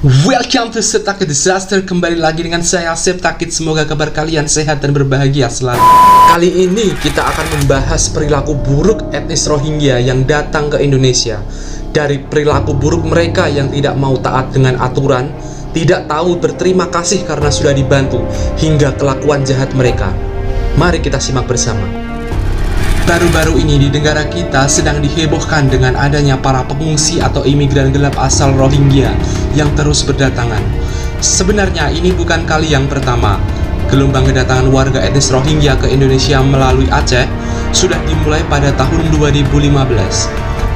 Welcome to Septakit Disaster. Kembali lagi dengan saya Septakit. Semoga kabar kalian sehat dan berbahagia selalu. Kali ini kita akan membahas perilaku buruk etnis Rohingya yang datang ke Indonesia. Dari perilaku buruk mereka yang tidak mau taat dengan aturan, tidak tahu berterima kasih karena sudah dibantu, hingga kelakuan jahat mereka. Mari kita simak bersama. Baru-baru ini di negara kita sedang dihebohkan dengan adanya para pengungsi atau imigran gelap asal Rohingya yang terus berdatangan. Sebenarnya ini bukan kali yang pertama. Gelombang kedatangan warga etnis Rohingya ke Indonesia melalui Aceh sudah dimulai pada tahun 2015.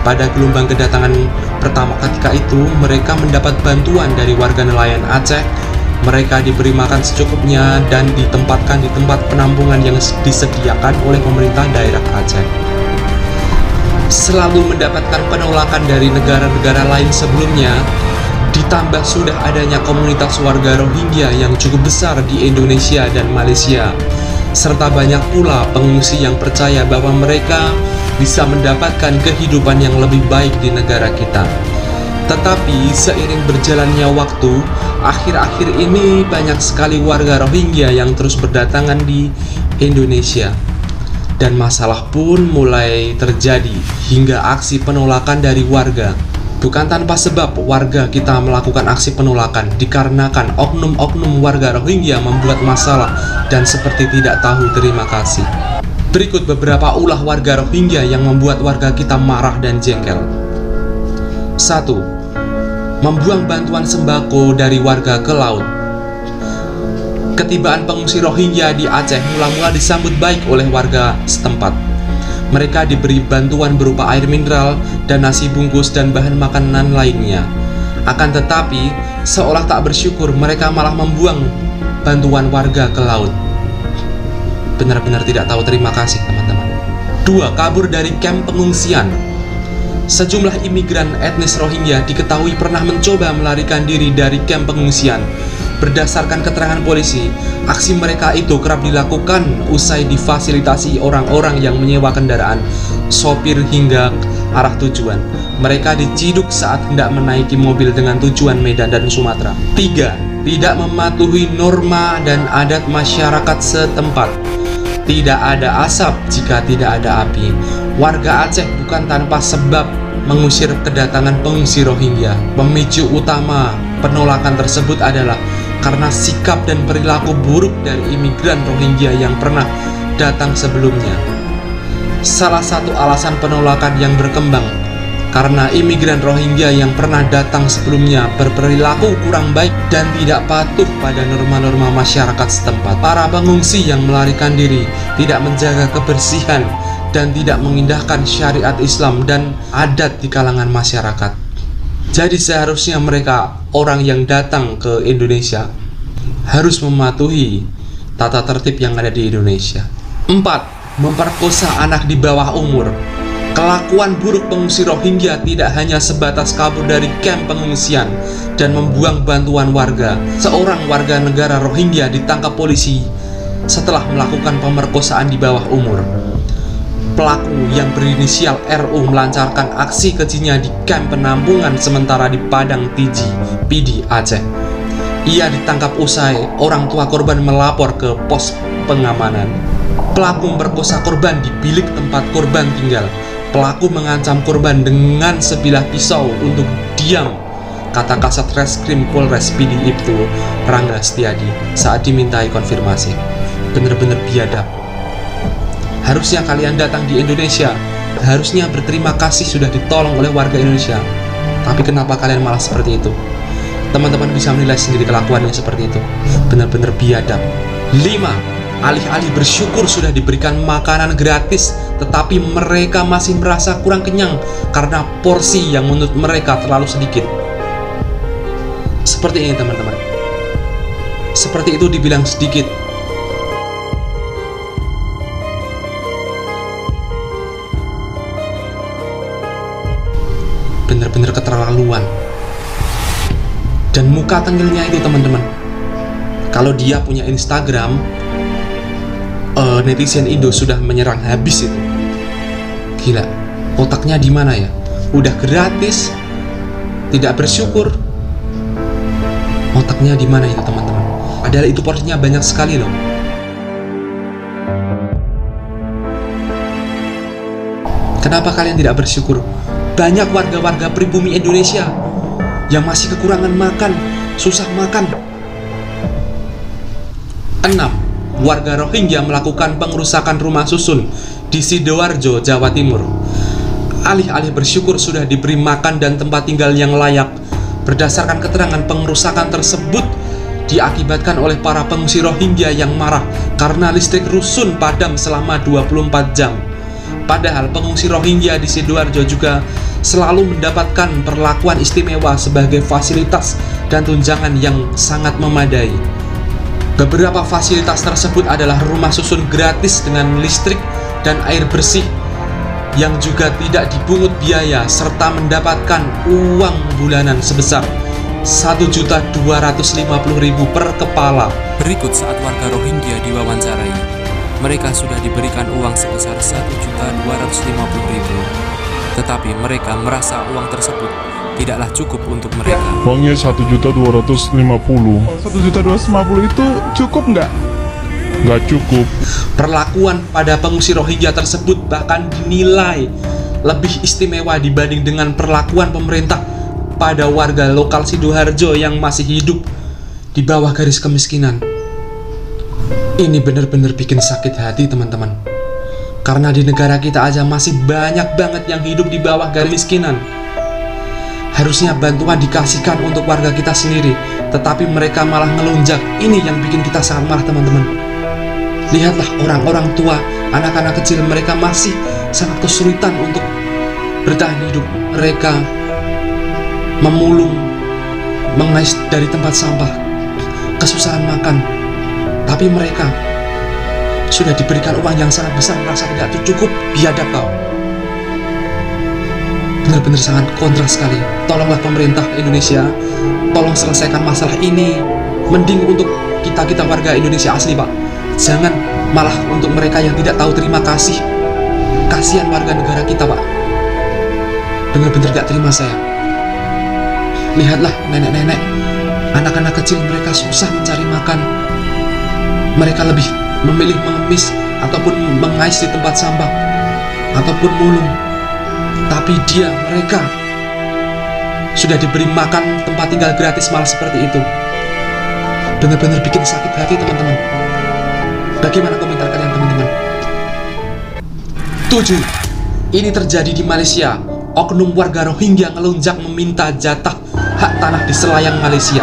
Pada gelombang kedatangan pertama ketika itu, mereka mendapat bantuan dari warga nelayan Aceh. Mereka diberi makan secukupnya dan ditempatkan di tempat penampungan yang disediakan oleh pemerintah daerah Aceh. Selalu mendapatkan penolakan dari negara-negara lain sebelumnya, ditambah sudah adanya komunitas warga Rohingya yang cukup besar di Indonesia dan Malaysia, serta banyak pula pengungsi yang percaya bahwa mereka bisa mendapatkan kehidupan yang lebih baik di negara kita. Tetapi seiring berjalannya waktu, akhir-akhir ini banyak sekali warga Rohingya yang terus berdatangan di Indonesia. Dan masalah pun mulai terjadi hingga aksi penolakan dari warga. Bukan tanpa sebab warga kita melakukan aksi penolakan dikarenakan oknum-oknum warga Rohingya membuat masalah dan seperti tidak tahu terima kasih. Berikut beberapa ulah warga Rohingya yang membuat warga kita marah dan jengkel. 1. Membuang bantuan sembako dari warga ke laut. Ketibaan pengungsi Rohingya di Aceh mula-mula disambut baik oleh warga setempat. Mereka diberi bantuan berupa air mineral dan nasi bungkus dan bahan makanan lainnya. Akan tetapi, seolah tak bersyukur, mereka malah membuang bantuan warga ke laut. Benar-benar tidak tahu terima kasih, teman-teman. 2. Kabur dari kamp pengungsian. Sejumlah imigran etnis Rohingya diketahui pernah mencoba melarikan diri dari kamp pengungsian. Berdasarkan keterangan polisi, aksi mereka itu kerap dilakukan usai difasilitasi orang-orang yang menyewa kendaraan, sopir hingga arah tujuan. Mereka diciduk saat hendak menaiki mobil dengan tujuan Medan dan Sumatera. 3. Tidak mematuhi norma dan adat masyarakat setempat. Tidak ada asap jika tidak ada api. Warga Aceh bukan tanpa sebab mengusir kedatangan pengungsi Rohingya. Pemicu utama penolakan tersebut adalah karena sikap dan perilaku buruk dari imigran Rohingya yang pernah datang sebelumnya. Salah satu alasan penolakan yang berkembang karena imigran Rohingya yang pernah datang sebelumnya berperilaku kurang baik dan tidak patuh pada norma-norma masyarakat setempat. Para pengungsi yang melarikan diri tidak menjaga kebersihan dan tidak mengindahkan syariat Islam dan adat di kalangan masyarakat. Jadi seharusnya mereka, orang yang datang ke Indonesia, harus mematuhi tata tertib yang ada di Indonesia. 4. Memperkosa anak di bawah umur. Kelakuan buruk pengungsi Rohingya tidak hanya sebatas kabur dari kamp pengungsian dan membuang bantuan warga. Seorang warga negara Rohingya ditangkap polisi setelah melakukan pemerkosaan di bawah umur. Pelaku yang berinisial RU melancarkan aksi kejinya di kamp penampungan sementara di Padang Tiji, PD Aceh. Ia ditangkap usai orang tua korban melapor ke pos pengamanan. Pelaku memperkosa korban di bilik tempat korban tinggal. Pelaku mengancam korban dengan sebilah pisau untuk diam, kata Kasat Reskrim Polres PD Ibtu Rangga Setiadi saat dimintai konfirmasi. Bener-bener biadab. Harusnya kalian datang di Indonesia, harusnya berterima kasih sudah ditolong oleh warga Indonesia. Tapi kenapa kalian malah seperti itu? Teman-teman bisa menilai sendiri kelakuannya seperti itu. Benar-benar biadab. 5. Alih-alih bersyukur sudah diberikan makanan gratis, tetapi mereka masih merasa kurang kenyang karena porsi yang menurut mereka terlalu sedikit. Seperti ini, teman-teman. Seperti itu dibilang sedikit. Bener-bener keterlaluan. Dan muka tengilnya itu, teman-teman, kalau dia punya Instagram, netizen Indo sudah menyerang habis itu. Gila, otaknya di mana ya? Udah gratis, tidak bersyukur, Otaknya di mana itu teman-teman? Padahal itu porsinya banyak sekali loh. Kenapa kalian tidak bersyukur? Banyak warga-warga pribumi Indonesia yang masih kekurangan makan, susah makan. 6. Warga Rohingya melakukan pengerusakan rumah susun di Sidoarjo, Jawa Timur. Alih-alih bersyukur sudah diberi makan dan tempat tinggal yang layak, berdasarkan keterangan pengerusakan tersebut diakibatkan oleh para pengungsi Rohingya yang marah karena listrik rusun padam selama 24 jam. Padahal pengungsi Rohingya di Sidoarjo juga selalu mendapatkan perlakuan istimewa sebagai fasilitas dan tunjangan yang sangat memadai. Beberapa fasilitas tersebut adalah rumah susun gratis dengan listrik dan air bersih yang juga tidak dipungut biaya, serta mendapatkan uang bulanan sebesar Rp1.250.000 per kepala. Berikut saat warga Rohingya diwawancarai, mereka sudah diberikan uang sebesar Rp1.250.000, tetapi mereka merasa uang tersebut tidaklah cukup untuk mereka. Uangnya 1.250.000. 1.250.000 itu cukup nggak? Nggak cukup. Perlakuan pada pengungsi Rohingya tersebut bahkan dinilai lebih istimewa dibanding dengan perlakuan pemerintah pada warga lokal Sidoarjo yang masih hidup di bawah garis kemiskinan. Ini benar-benar bikin sakit hati teman-teman. Karena di negara kita aja masih banyak banget yang hidup di bawah garis kemiskinan. Harusnya bantuan dikasihkan untuk warga kita sendiri, tetapi mereka malah ngelunjak. Ini yang bikin kita sangat marah teman-teman. Lihatlah orang-orang tua, anak-anak kecil, mereka masih sangat kesulitan untuk bertahan hidup. Mereka memulung, mengais dari tempat sampah, kesusahan makan. Tapi mereka sudah diberikan uang yang sangat besar, merasa tidak cukup, biadab kau. Benar-benar sangat kontras sekali. Tolonglah pemerintah Indonesia, tolong selesaikan masalah ini. Mending untuk kita warga Indonesia asli, Pak. Jangan malah untuk mereka yang tidak tahu terima kasih. Kasihan warga negara kita, Pak. Benar-benar gak terima saya. Lihatlah nenek-nenek, anak-anak kecil, mereka susah mencari makan. Mereka lebih memilih mengemis ataupun mengais di tempat sampah ataupun mulung. Tapi mereka sudah diberi makan, tempat tinggal gratis, malah seperti itu. Benar-benar bikin sakit hati teman-teman. Bagaimana komentar kalian teman-teman? 7. Ini terjadi di Malaysia. Oknum warga Rohingya ngelunjak meminta jatah hak tanah di Selayang Malaysia.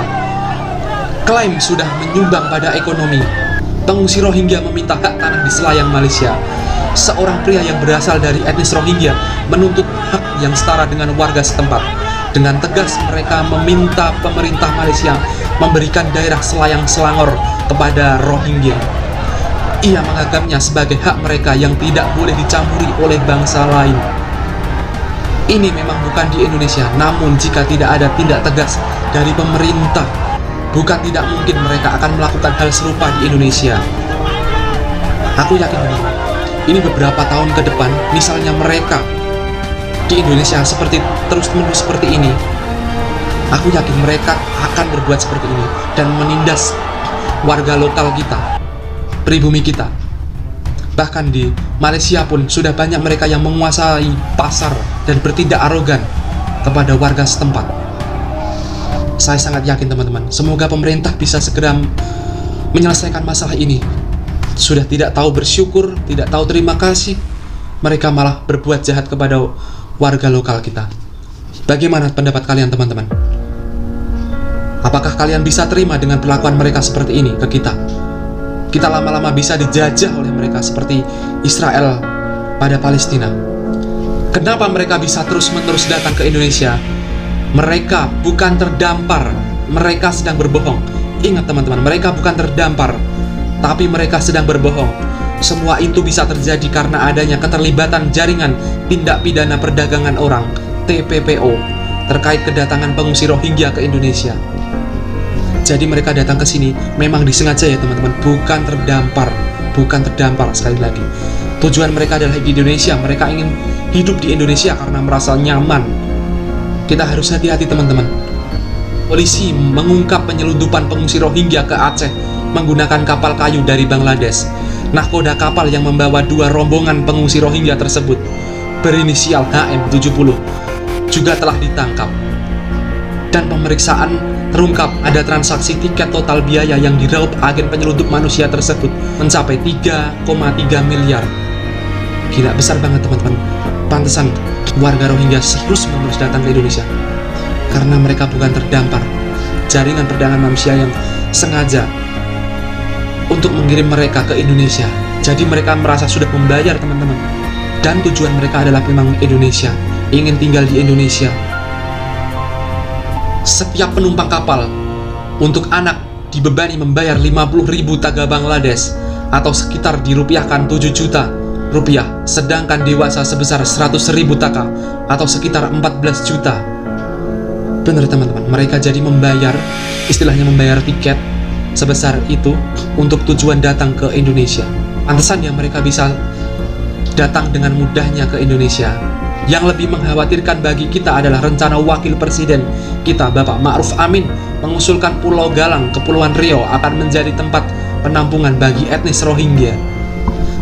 Klaim sudah menyumbang pada ekonomi. Pengungsi Rohingya meminta hak tanah di Selayang Malaysia. Seorang pria yang berasal dari etnis Rohingya menuntut hak yang setara dengan warga setempat. Dengan tegas mereka meminta pemerintah Malaysia memberikan daerah Selayang Selangor kepada Rohingya. Ia menganggapnya sebagai hak mereka yang tidak boleh dicampuri oleh bangsa lain. Ini memang bukan di Indonesia, namun jika tidak ada tindak tegas dari pemerintah, bukan tidak mungkin mereka akan melakukan hal serupa di Indonesia. Aku yakin benar. Ini beberapa tahun ke depan, misalnya mereka di Indonesia terus-menerus seperti ini, aku yakin mereka akan berbuat seperti ini dan menindas warga lokal kita, pribumi kita. Bahkan di Malaysia pun sudah banyak mereka yang menguasai pasar dan bertindak arogan kepada warga setempat. Saya sangat yakin teman-teman, semoga pemerintah bisa segera menyelesaikan masalah ini. Sudah tidak tahu bersyukur, tidak tahu terima kasih, mereka malah berbuat jahat kepada warga lokal kita. Bagaimana pendapat kalian teman-teman? Apakah kalian bisa terima dengan perlakuan mereka seperti ini ke kita? Kita lama-lama bisa dijajah oleh mereka seperti Israel pada Palestina. Kenapa mereka bisa terus-menerus datang ke Indonesia? Mereka bukan terdampar, mereka sedang berbohong. Ingat teman-teman, mereka bukan terdampar, tapi mereka sedang berbohong. Semua itu bisa terjadi karena adanya keterlibatan jaringan tindak pidana perdagangan orang (TPPO) terkait kedatangan pengungsi Rohingya ke Indonesia. Jadi mereka datang ke sini memang disengaja ya teman-teman, bukan terdampar sekali lagi. Tujuan mereka adalah di Indonesia, mereka ingin hidup di Indonesia karena merasa nyaman. Kita harus hati-hati teman-teman. Polisi mengungkap penyelundupan pengungsi Rohingya ke Aceh menggunakan kapal kayu dari Bangladesh. Nahkoda kapal yang membawa 2 rombongan pengungsi Rohingya tersebut berinisial HM70 juga telah ditangkap. Dan pemeriksaan terungkap ada transaksi tiket total biaya yang diraup agen penyelundup manusia tersebut mencapai 3,3 miliar. Gila, besar banget teman-teman. Pantesan warga Rohingya terus-menerus datang ke Indonesia, karena mereka bukan terdampar jaringan perdagangan manusia yang sengaja untuk mengirim mereka ke Indonesia. Jadi mereka merasa sudah membayar teman-teman, dan tujuan mereka adalah memang Indonesia, ingin tinggal di Indonesia. Setiap penumpang kapal untuk anak dibebani membayar 50.000 taka Bangladesh atau sekitar dirupiahkan 7 juta rupiah, sedangkan dewasa sebesar 100.000 taka atau sekitar 14 juta. Bener teman-teman, mereka jadi membayar, istilahnya membayar tiket sebesar itu untuk tujuan datang ke Indonesia. Pantesan ya mereka bisa datang dengan mudahnya ke Indonesia. Yang lebih mengkhawatirkan bagi kita adalah rencana Wakil Presiden kita, Bapak Ma'ruf Amin, mengusulkan Pulau Galang, Kepulauan Riau akan menjadi tempat penampungan bagi etnis Rohingya.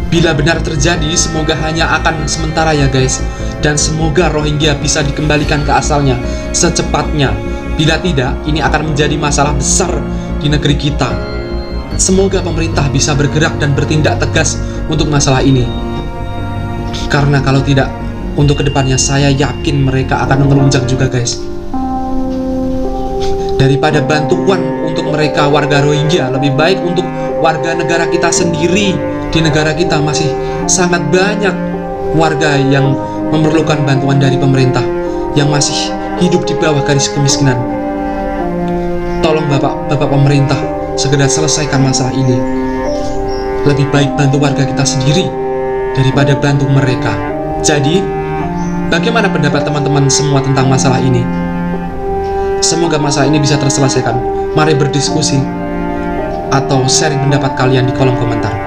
Bila benar terjadi, semoga hanya akan sementara ya guys, dan semoga Rohingya bisa dikembalikan ke asalnya secepatnya. Bila tidak, ini akan menjadi masalah besar di negeri kita. Semoga pemerintah bisa bergerak dan bertindak tegas untuk masalah ini, karena kalau tidak, untuk kedepannya saya yakin mereka akan mengeluncang juga guys. Daripada bantuan untuk mereka warga Rohingya, lebih baik untuk warga negara kita sendiri. Di negara kita masih sangat banyak warga yang memerlukan bantuan dari pemerintah, yang masih hidup di bawah garis kemiskinan. Tolong bapak pemerintah segera selesaikan masalah ini. Lebih baik bantu warga kita sendiri daripada bantu mereka. Jadi, bagaimana pendapat teman-teman semua tentang masalah ini? Semoga masalah ini bisa terselesaikan. Mari berdiskusi atau sharing pendapat kalian di kolom komentar.